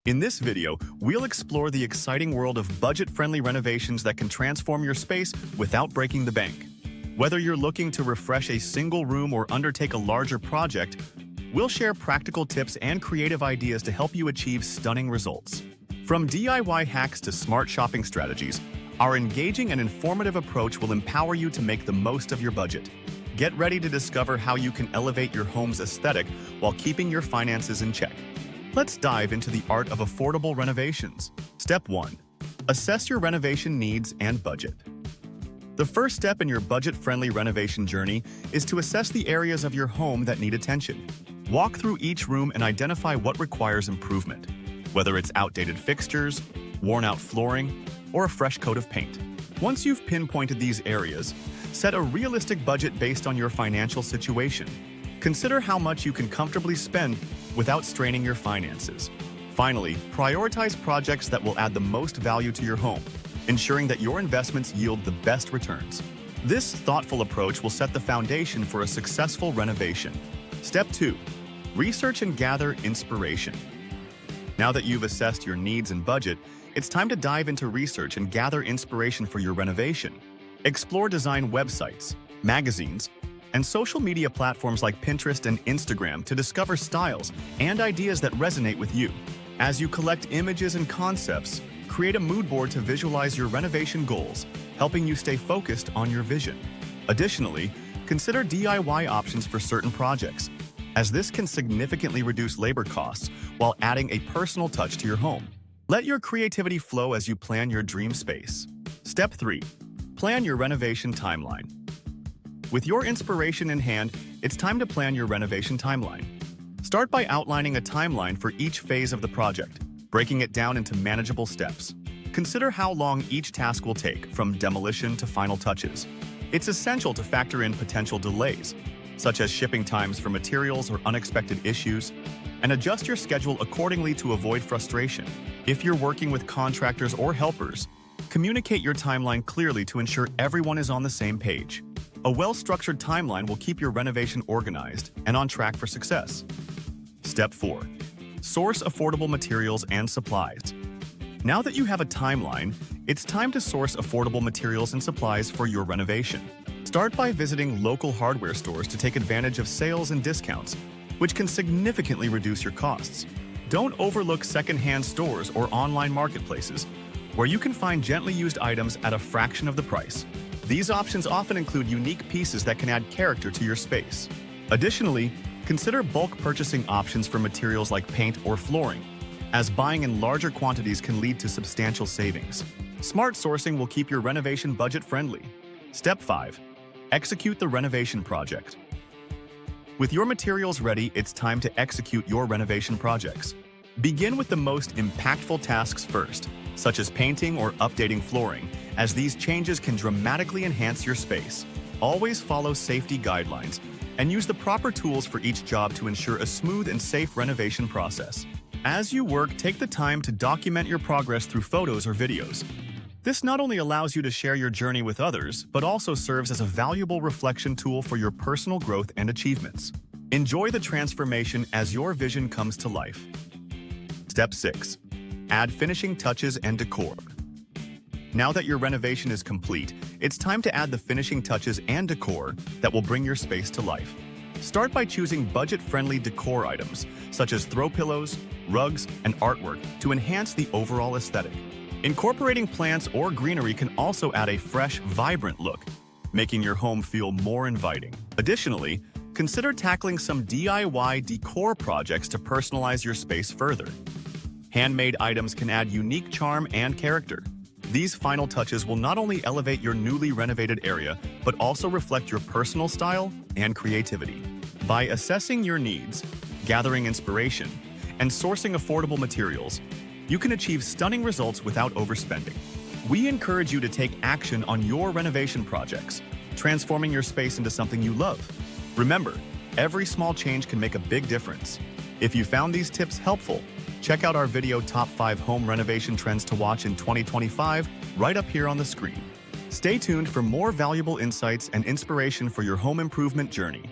In this video, we'll explore the exciting world of budget-friendly renovations that can transform your space without breaking the bank. Whether you're looking to refresh a single room or undertake a larger project, we'll share practical tips and creative ideas to help you achieve stunning results. From DIY hacks to smart shopping strategies, our engaging and informative approach will empower you to make the most of your budget. Get ready to discover how you can elevate your home's aesthetic while keeping your finances in check. Let's dive into the art of affordable renovations. Step 1. Assess your renovation needs and budget. The first step in your budget-friendly renovation journey is to assess the areas of your home that need attention. Walk through each room and identify what requires improvement, whether it's outdated fixtures, worn-out flooring, or a fresh coat of paint. Once you've pinpointed these areas, set a realistic budget based on your financial situation. Consider how much you can comfortably spend without straining your finances. Finally, prioritize projects that will add the most value to your home, ensuring that your investments yield the best returns. This thoughtful approach will set the foundation for a successful renovation. Step 2. Research and gather inspiration. Now that you've assessed your needs and budget, it's time to dive into research and gather inspiration for your renovation. Explore design websites, magazines, and social media platforms like Pinterest and Instagram to discover styles and ideas that resonate with you. As you collect images and concepts, create a mood board to visualize your renovation goals, helping you stay focused on your vision. Additionally, consider DIY options for certain projects, as this can significantly reduce labor costs while adding a personal touch to your home. Let your creativity flow as you plan your dream space. Step 3. Plan your renovation timeline. With your inspiration in hand, it's time to plan your renovation timeline. Start by outlining a timeline for each phase of the project, breaking it down into manageable steps. Consider how long each task will take, from demolition to final touches. It's essential to factor in potential delays, such as shipping times for materials or unexpected issues, and adjust your schedule accordingly to avoid frustration. If you're working with contractors or helpers, communicate your timeline clearly to ensure everyone is on the same page. A well-structured timeline will keep your renovation organized and on track for success. Step 4. Source affordable materials and supplies. Now that you have a timeline, it's time to source affordable materials and supplies for your renovation. Start by visiting local hardware stores to take advantage of sales and discounts, which can significantly reduce your costs. Don't overlook second-hand stores or online marketplaces, where you can find gently used items at a fraction of the price. These options often include unique pieces that can add character to your space. Additionally, consider bulk purchasing options for materials like paint or flooring, as buying in larger quantities can lead to substantial savings. Smart sourcing will keep your renovation budget-friendly. Step 5. Execute the renovation project. With your materials ready, it's time to execute your renovation projects. Begin with the most impactful tasks first, such as painting or updating flooring, as these changes can dramatically enhance your space. Always follow safety guidelines and use the proper tools for each job to ensure a smooth and safe renovation process. As you work, take the time to document your progress through photos or videos. This not only allows you to share your journey with others, but also serves as a valuable reflection tool for your personal growth and achievements. Enjoy the transformation as your vision comes to life. Step 6. Add finishing touches and decor. Now that your renovation is complete, it's time to add the finishing touches and decor that will bring your space to life. Start by choosing budget-friendly decor items, such as throw pillows, rugs, and artwork to enhance the overall aesthetic. Incorporating plants or greenery can also add a fresh, vibrant look, making your home feel more inviting. Additionally, consider tackling some DIY decor projects to personalize your space further. Handmade items can add unique charm and character. These final touches will not only elevate your newly renovated area, but also reflect your personal style and creativity. By assessing your needs, gathering inspiration, and sourcing affordable materials, you can achieve stunning results without overspending. We encourage you to take action on your renovation projects, transforming your space into something you love. Remember, every small change can make a big difference. If you found these tips helpful, check out our video Top 5 Home Renovation Trends to Watch in 2025 right up here on the screen. Stay tuned for more valuable insights and inspiration for your home improvement journey.